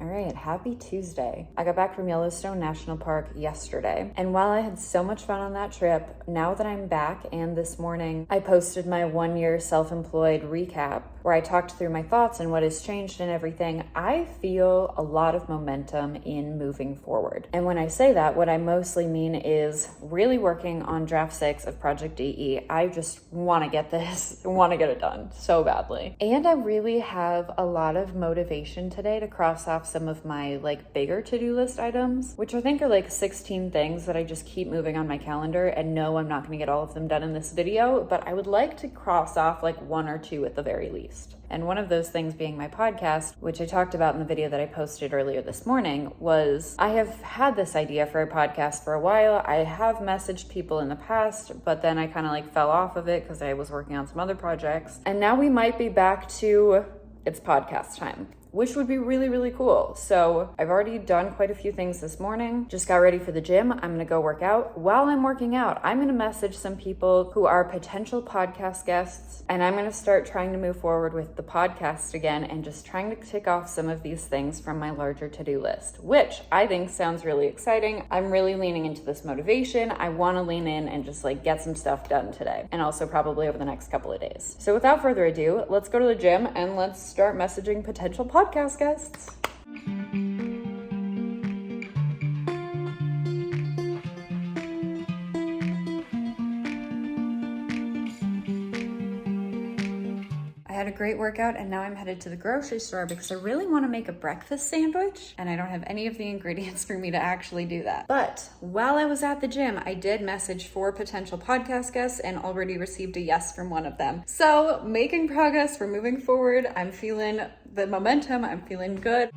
All right, happy Tuesday. I got back from Yellowstone National Park yesterday, and while I had so much fun on that trip, now that I'm back and this morning, I posted my 1-year self-employed recap where I talked through my thoughts and what has changed and everything. I feel a lot of momentum in moving forward. And when I say that, what I mostly mean is really working on draft 6 of Project DE. I just want to get it done so badly. And I really have a lot of motivation today to cross off some of my bigger to-do list items, which I think are 16 things that I just keep moving on my calendar, and no, I'm not going to get all of them done in this video, but I would like to cross off 1 or 2 at the very least. And one of those things being my podcast, which I talked about in the video that I posted earlier this morning, was I have had this idea for a podcast for a while. I have messaged people in the past, but then I kind of fell off of it because I was working on some other projects. And now we might be back to it's podcast time, which would be really, really cool. So I've already done quite a few things this morning. Just got ready for the gym. I'm gonna go work out. While I'm working out, I'm gonna message some people who are potential podcast guests, and I'm gonna start trying to move forward with the podcast again and just trying to tick off some of these things from my larger to-do list, which I think sounds really exciting. I'm really leaning into this motivation. I wanna lean in and just get some stuff done today, and also probably over the next couple of days. So without further ado, let's go to the gym and let's start messaging potential podcast guests. I had a great workout and now I'm headed to the grocery store because I really want to make a breakfast sandwich and I don't have any of the ingredients for me to actually do that. But while I was at the gym, I did message 4 potential podcast guests and already received a yes from one of them. So making progress, we're moving forward. I'm feeling the momentum, I'm feeling good.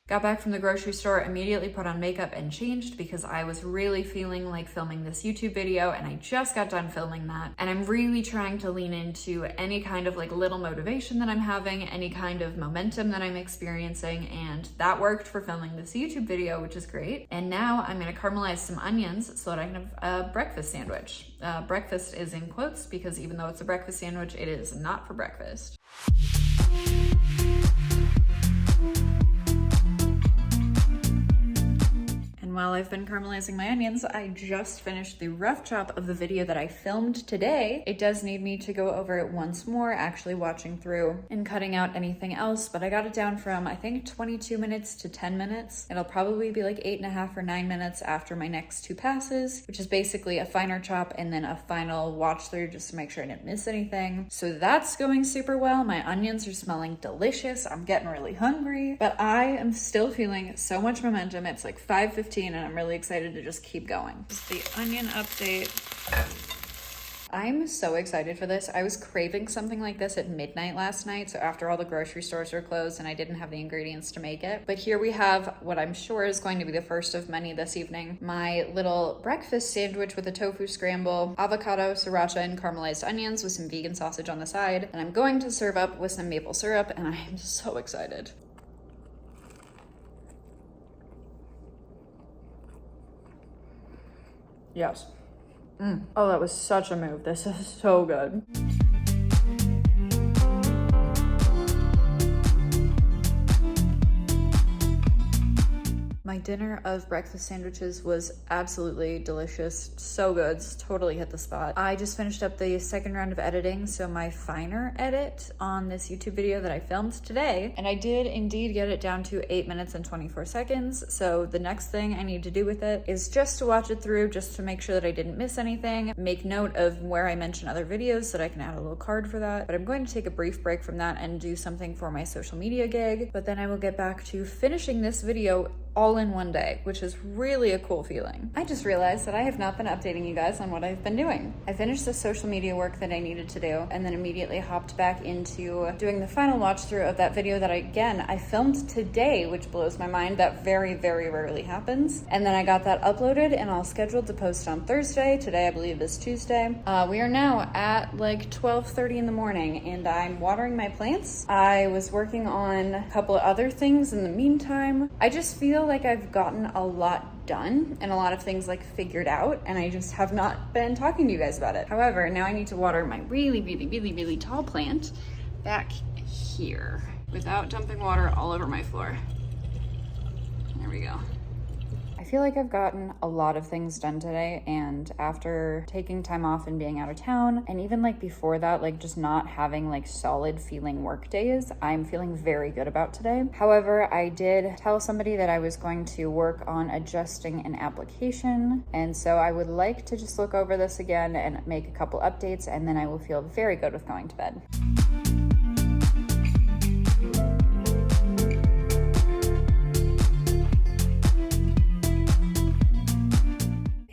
Got back from the grocery store, immediately put on makeup and changed because I was really feeling like filming this YouTube video and I just got done filming that. And I'm really trying to lean into any kind of little motivation that I'm having, any kind of momentum that I'm experiencing, and that worked for filming this YouTube video, which is great. And now I'm gonna caramelize some onions so that I can have a breakfast sandwich. Breakfast is in quotes because even though it's a breakfast sandwich, it is not for breakfast. While I've been caramelizing my onions, I just finished the rough chop of the video that I filmed today. It does need me to go over it once more, actually watching through and cutting out anything else, but I got it down from, I think, 22 minutes to 10 minutes. It'll probably be 8.5 or 9 minutes after my next 2 passes, which is basically a finer chop and then a final watch through just to make sure I didn't miss anything. So that's going super well. My onions are smelling delicious. I'm getting really hungry, but I am still feeling so much momentum. It's 5:15 and I'm really excited to just keep going. Just the onion update. I'm so excited for this. I was craving something like this at midnight last night, so after all the grocery stores were closed and I didn't have the ingredients to make it. But here we have what I'm sure is going to be the first of many this evening. My little breakfast sandwich with a tofu scramble, avocado, sriracha, and caramelized onions with some vegan sausage on the side. And I'm going to serve up with some maple syrup, and I am so excited. Yes. Oh, that was such a move. This is so good. My dinner of breakfast sandwiches was absolutely delicious. So good. Totally hit the spot. I just finished up the second round of editing, so my finer edit on this YouTube video that I filmed today, and I did indeed get it down to 8 minutes and 24 seconds. So the next thing I need to do with it is just to watch it through, just to make sure that I didn't miss anything, make note of where I mention other videos so that I can add a little card for that. But I'm going to take a brief break from that and do something for my social media gig, but then I will get back to finishing this video all in one day, which is really a cool feeling. I just realized that I have not been updating you guys on what I've been doing. I finished the social media work that I needed to do and then immediately hopped back into doing the final watch through of that video that I filmed today, which blows my mind. That very, very rarely happens. And then I got that uploaded and all scheduled to post on Thursday. Today, I believe, is Tuesday. We are now at 12:30 in the morning and I'm watering my plants. I was working on a couple of other things in the meantime. I just feel like I've gotten a lot done and a lot of things like figured out, and I just have not been talking to you guys about it. However, now I need to water my really tall plant back here without dumping water all over my floor. There we go. I feel like I've gotten a lot of things done today, and after taking time off and being out of town, and even like before that, like just not having like solid feeling work days, I'm feeling very good about today. However, I did tell somebody that I was going to work on adjusting an application, and so I would like to just look over this again and make a couple updates, and then I will feel very good with going to bed.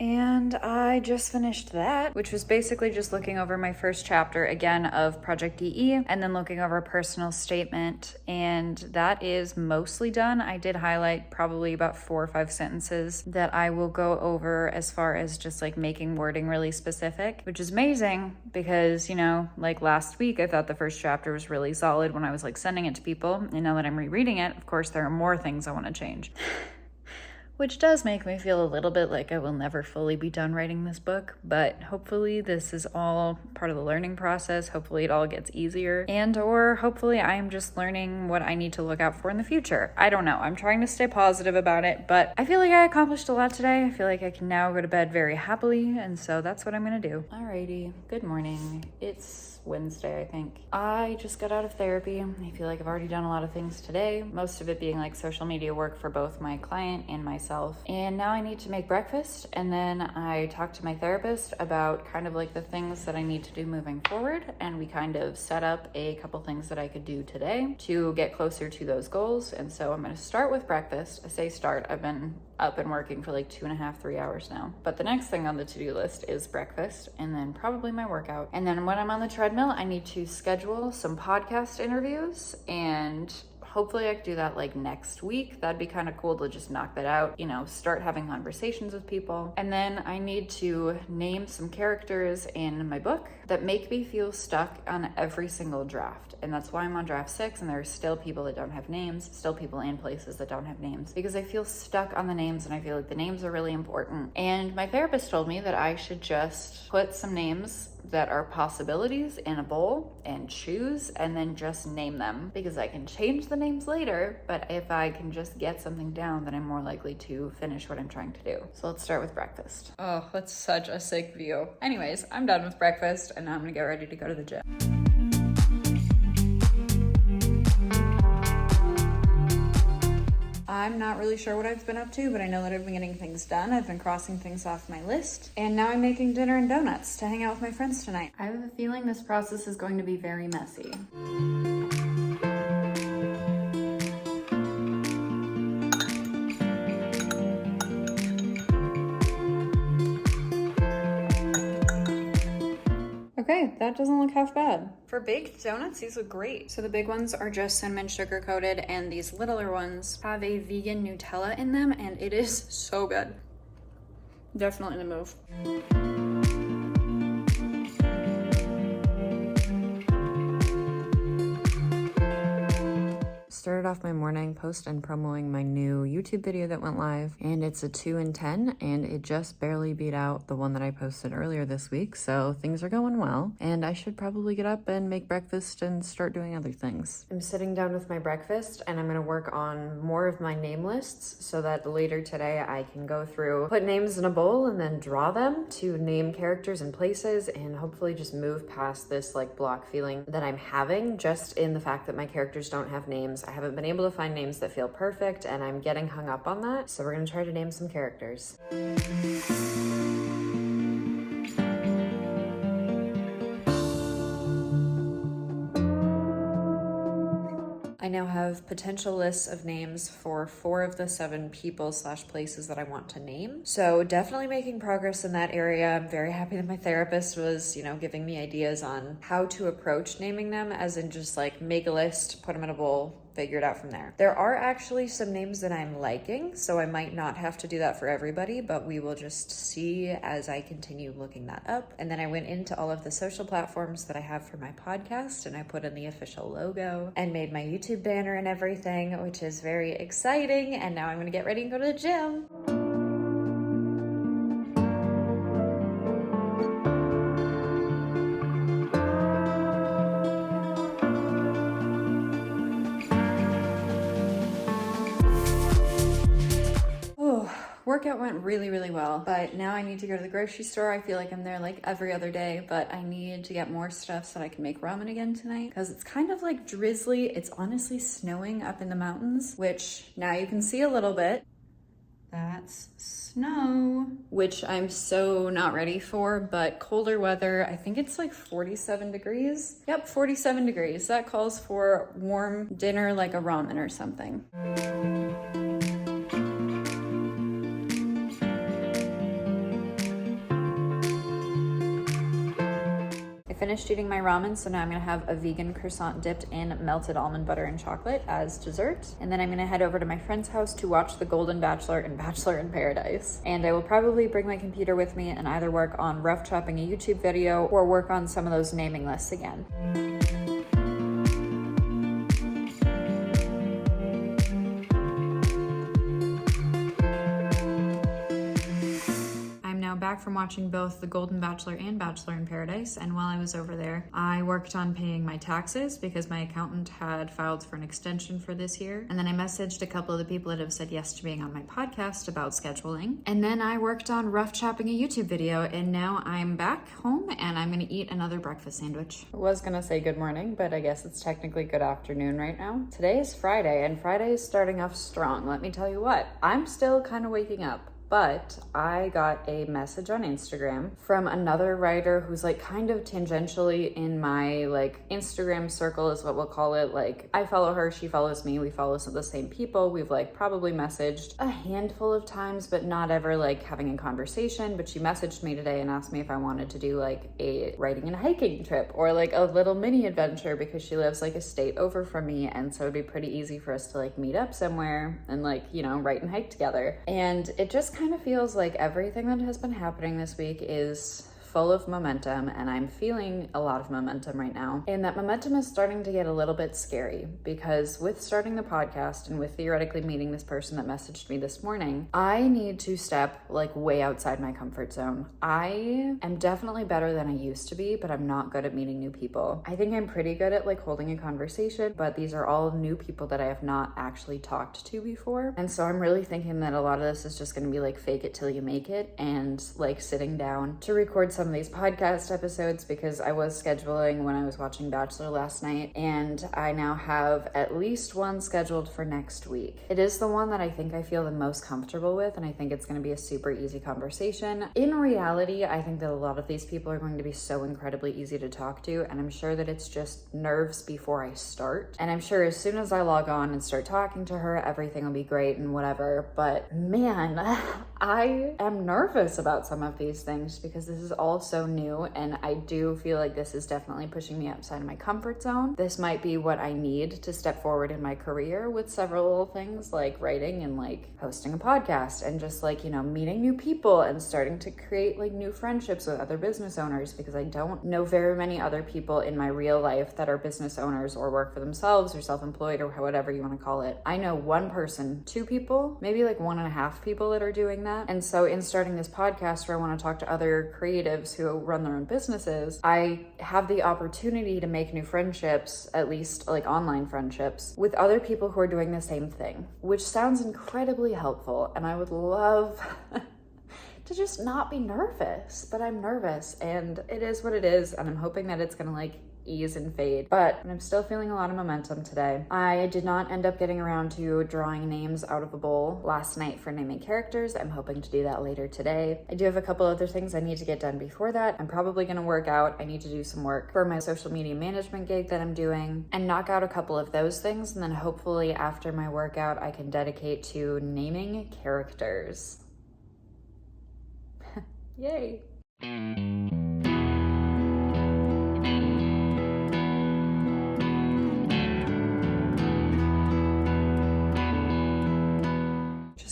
And I just finished that, which was basically just looking over my first chapter again of Project DE, and then looking over a personal statement, and that is mostly done. I did highlight probably about 4 or 5 sentences that I will go over as far as just like making wording really specific, which is amazing because, you know, like last week I thought the first chapter was really solid when I was like sending it to people, and now that I'm rereading it, of course there are more things I want to change. Which does make me feel a little bit like I will never fully be done writing this book, but hopefully this is all part of the learning process. Hopefully it all gets easier, or hopefully I am just learning what I need to look out for in the future. I don't know. I'm trying to stay positive about it, but I feel like I accomplished a lot today. I feel like I can now go to bed very happily, and so that's what I'm gonna do. Alrighty, good morning. It's Wednesday, I think. I just got out of therapy. I feel like I've already done a lot of things today, most of it being like social media work for both my client and myself. And now I need to make breakfast, and then I talked to my therapist about kind of like the things that I need to do moving forward, and we kind of set up a couple things that I could do today to get closer to those goals. And so I'm going to start with breakfast. I say start, I've been up and working for like 2.5, 3 hours now. But the next thing on the to-do list is breakfast, and then probably my workout. And then when I'm on the treadmill, I need to schedule some podcast interviews, and hopefully I could do that like next week. That'd be kind of cool to just knock that out, you know, start having conversations with people. And then I need to name some characters in my book that make me feel stuck on every single draft. And that's why I'm on draft 6, and there are still people that don't have names, still people and places that don't have names, because I feel stuck on the names, and I feel like the names are really important. And my therapist told me that I should just put some names that are possibilities in a bowl and choose, and then just name them, because I can change the names later, but if I can just get something down, then I'm more likely to finish what I'm trying to do. So let's start with breakfast. Oh, that's such a sick view. Anyways, I'm done with breakfast, and now I'm gonna get ready to go to the gym. I'm not really sure what I've been up to, but I know that I've been getting things done. I've been crossing things off my list, and now I'm making dinner and donuts to hang out with my friends tonight. I have a feeling this process is going to be very messy. Okay, that doesn't look half bad. For baked donuts, these look great. So the big ones are just cinnamon sugar coated, and these littler ones have a vegan Nutella in them, and it is so good. Definitely the move. Started off my morning post and promoting my new YouTube video that went live, and it's a 2 in 10, and it just barely beat out the one that I posted earlier this week, so things are going well, and I should probably get up and make breakfast and start doing other things. I'm sitting down with my breakfast, and I'm gonna work on more of my name lists so that later today I can go through, put names in a bowl, and then draw them to name characters and places, and hopefully just move past this like block feeling that I'm having just in the fact that my characters don't have names. I haven't been able to find names that feel perfect, and I'm getting hung up on that. So we're gonna try to name some characters. I now have potential lists of names for 4 of the 7 people/places that I want to name. So definitely making progress in that area. I'm very happy that my therapist was, giving me ideas on how to approach naming them, as in just like make a list, put them in a bowl, figure it out from there. There are actually some names that I'm liking, so I might not have to do that for everybody, but we will just see as I continue looking that up. And then I went into all of the social platforms that I have for my podcast, and I put in the official logo and made my YouTube banner and everything, which is very exciting. And now I'm gonna get ready and go to the gym. workout went really, really well, but now I need to go to the grocery store. I feel like I'm there like every other day, but I need to get more stuff so that I can make ramen again tonight because it's kind of like drizzly. It's honestly snowing up in the mountains, which now you can see a little bit. That's snow, which I'm so not ready for, but colder weather. I think it's like 47 degrees. Yep, 47 degrees. That calls for warm dinner like a ramen or something. Finished eating my ramen, so now I'm gonna have a vegan croissant dipped in melted almond butter and chocolate as dessert. And then I'm gonna head over to my friend's house to watch The Golden Bachelor and Bachelor in Paradise. And I will probably bring my computer with me and either work on rough chopping a YouTube video or work on some of those naming lists again. Back from watching both The Golden Bachelor and Bachelor in Paradise, and while I was over there, I worked on paying my taxes because my accountant had filed for an extension for this year. And then I messaged a couple of the people that have said yes to being on my podcast about scheduling. And then I worked on rough chopping a YouTube video, and now I'm back home and I'm gonna eat another breakfast sandwich. I was gonna say good morning, but I guess it's technically good afternoon right now. Today is Friday, and Friday is starting off strong. Let me tell you what, I'm still kind of waking up. But I got a message on Instagram from another writer who's like kind of tangentially in my like Instagram circle is what we'll call it. Like I follow her, she follows me, we follow some of the same people. We've like probably messaged a handful of times, but not ever like having a conversation. But she messaged me today and asked me if I wanted to do like a writing and hiking trip or like a little mini adventure because she lives like a state over from me. And so it'd be pretty easy for us to like meet up somewhere and like, you know, write and hike together. And it just kind of feels like everything that has been happening this week is full of momentum, and I'm feeling a lot of momentum right now. And that momentum is starting to get a little bit scary because with starting the podcast and with theoretically meeting this person that messaged me this morning, I need to step like way outside my comfort zone. I am definitely better than I used to be, but I'm not good at meeting new people. I think I'm pretty good at like holding a conversation, but these are all new people that I have not actually talked to before. And so I'm really thinking that a lot of this is just going to be like fake it till you make it and like sitting down to record some of these podcast episodes because I was scheduling when I was watching Bachelor last night, and I now have at least one scheduled for next week. It is the one that I think I feel the most comfortable with, and I think it's going to be a super easy conversation. In reality, I think that a lot of these people are going to be so incredibly easy to talk to, and I'm sure that it's just nerves before I start. And I'm sure as soon as I log on and start talking to her, everything will be great and whatever. But man, I am nervous about some of these things because this is all so new, and I do feel like this is definitely pushing me outside of my comfort zone. This might be what I need to step forward in my career with several things like writing and like hosting a podcast and just like, you know, meeting new people and starting to create like new friendships with other business owners, because I don't know very many other people in my real life that are business owners or work for themselves or self-employed or whatever you want to call it. I know one person, two people, maybe like 1.5 people that are doing that. And so in starting this podcast where I want to talk to other creatives who run their own businesses, I have the opportunity to make new friendships, at least like online friendships, with other people who are doing the same thing, which sounds incredibly helpful. And I would love to just not be nervous, but I'm nervous and it is what it is. And I'm hoping that it's gonna like ease and fade, but I'm still feeling a lot of momentum today. I did not end up getting around to drawing names out of a bowl last night for naming characters. I'm hoping to do that later today. I do have a couple other things I need to get done before that. I'm probably going to work out. I need to do some work for my social media management gig that I'm doing and knock out a couple of those things, and then hopefully after my workout I can dedicate to naming characters. Yay.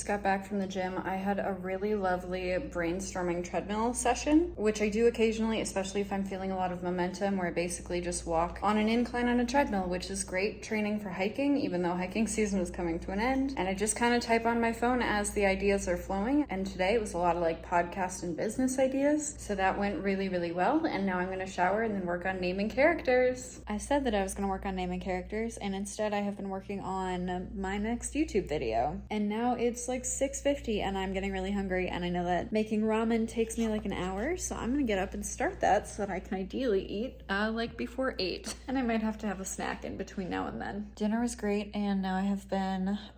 Got back from the gym. I had a really lovely brainstorming treadmill session, which I do occasionally, especially if I'm feeling a lot of momentum, where I basically just walk on an incline on a treadmill, which is great training for hiking, even though hiking season is coming to an end. And I just kind of type on my phone as the ideas are flowing. And today it was a lot of like podcast and business ideas. So that went really, really well. And now I'm going to shower and then work on naming characters. I said that I was going to work on naming characters, and instead I have been working on my next YouTube video. And now it's like like 6:50 and I'm getting really hungry, and I know that making ramen takes me like an hour, so I'm gonna get up and start that so that I can ideally eat like before 8. And I might have to have a snack in between now and then. Dinner was great, and now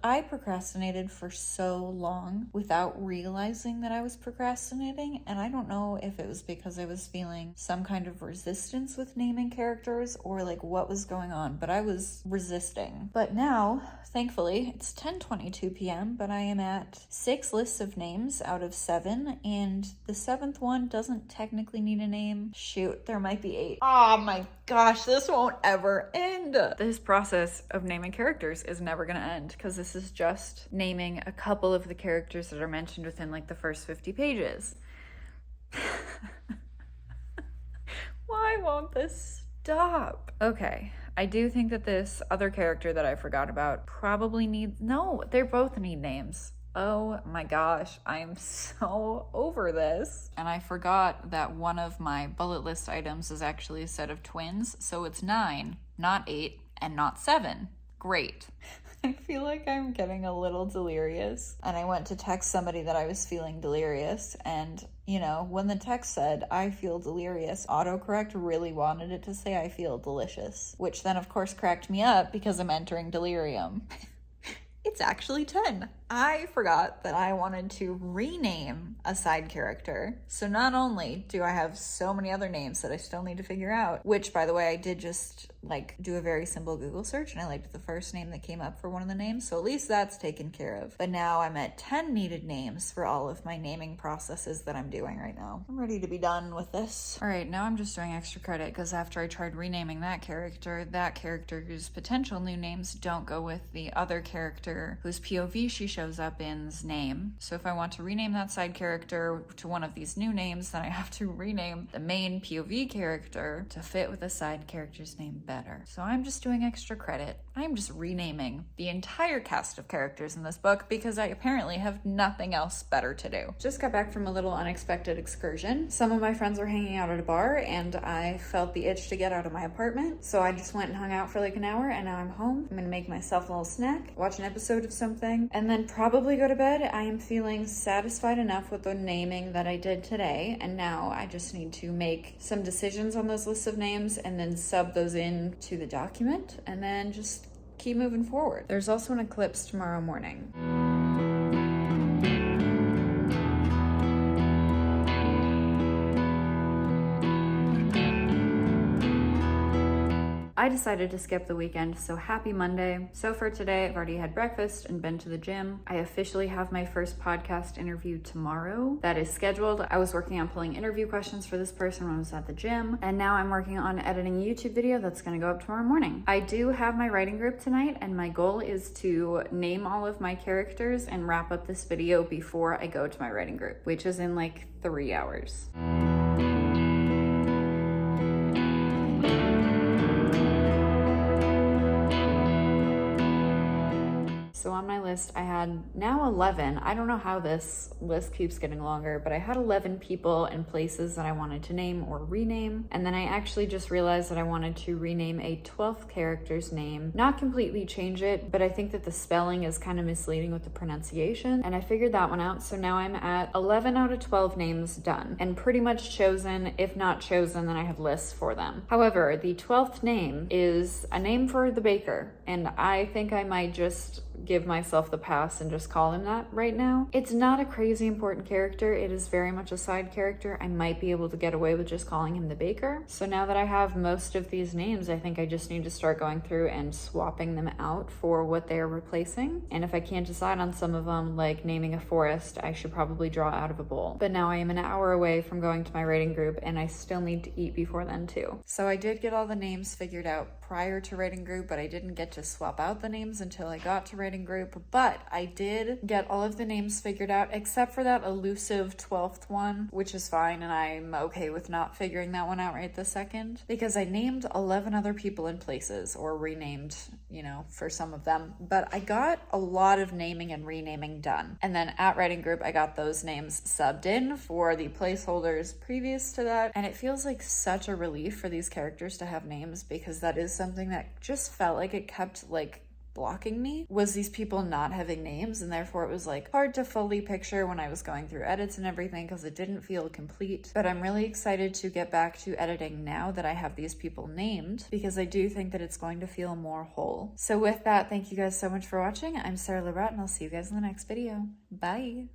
I procrastinated for so long without realizing that I was procrastinating, and I don't know if it was because I was feeling some kind of resistance with naming characters or like what was going on, but I was resisting. But now, thankfully, it's 10:22 p.m., but I am at 6 lists of names out of 7, and the 7th one doesn't technically need a name. Shoot, there might be 8. Oh my gosh, this won't ever end. This process of naming characters is never gonna end, because this is just naming a couple of the characters that are mentioned within like the first 50 pages. Why won't this stop? Okay, I do think that this other character that I forgot about probably needs... No, they both need names. Oh my gosh, I'm so over this. And I forgot that one of my bullet list items is actually a set of twins, so it's 9, not 8, and not 7. Great. I feel like I'm getting a little delirious, and I went to text somebody that I was feeling delirious, and you know, when the text said, I feel delirious, autocorrect really wanted it to say I feel delicious, which then of course cracked me up because I'm entering delirium. It's actually 10. I forgot that I wanted to rename a side character. So not only do I have so many other names that I still need to figure out, which by the way, I did just like do a very simple Google search and I liked the first name that came up for one of the names. So at least that's taken care of. But now I'm at 10 needed names for all of my naming processes that I'm doing right now. I'm ready to be done with this. All right, now I'm just doing extra credit because after I tried renaming that character's potential new names don't go with the other character whose POV she shows up in's name. So if I want to rename that side character to one of these new names, then I have to rename the main POV character to fit with the side character's name better. So I'm just doing extra credit. I'm just renaming the entire cast of characters in this book because I apparently have nothing else better to do. Just got back from a little unexpected excursion. Some of my friends were hanging out at a bar and I felt the itch to get out of my apartment. So I just went and hung out for like an hour, and now I'm home. I'm gonna make myself a little snack, watch an episode of something, and then probably go to bed. I am feeling satisfied enough with the naming that I did today, and now I just need to make some decisions on those lists of names and then sub those in to the document and then just keep moving forward. There's also an eclipse tomorrow morning. I decided to skip the weekend, so happy Monday. So for today, I've already had breakfast and been to the gym. I officially have my first podcast interview tomorrow. That is scheduled. I was working on pulling interview questions for this person when I was at the gym, and now I'm working on editing a YouTube video that's gonna go up tomorrow morning. I do have my writing group tonight, and my goal is to name all of my characters and wrap up this video before I go to my writing group, which is in like 3 hours. So on my list, I had now 11. I don't know how this list keeps getting longer, but I had 11 people and places that I wanted to name or rename. And then I actually just realized that I wanted to rename a 12th character's name, not completely change it, but I think that the spelling is kind of misleading with the pronunciation. And I figured that one out. So now I'm at 11 out of 12 names done and pretty much chosen. If not chosen, then I have lists for them. However, the 12th name is a name for the baker, and I think I might just give myself the pass and just call him that right now. It's not a crazy important character. It is very much a side character. I might be able to get away with just calling him the baker. So now that I have most of these names, I think I just need to start going through and swapping them out for what they are replacing. And if I can't decide on some of them, like naming a forest, I should probably draw out of a bowl. But now I am an hour away from going to my writing group, and I still need to eat before then too. So I did get all the names figured out prior to writing group, but I didn't get to swap out the names until I got to writing group. But I did get all of the names figured out except for that elusive 12th one, which is fine, and I'm okay with not figuring that one out right this second because I named 11 other people in places, or renamed, you know, for some of them. But I got a lot of naming and renaming done. And then at writing group, I got those names subbed in for the placeholders previous to that. And it feels like such a relief for these characters to have names, because that is something that just felt like it kept like blocking me was these people not having names, and therefore it was like hard to fully picture when I was going through edits and everything because it didn't feel complete. But I'm really excited to get back to editing now that I have these people named, because I do think that it's going to feel more whole. So with that, thank you guys so much for watching. I'm Sarah Labrat, and I'll see you guys in the next video. Bye.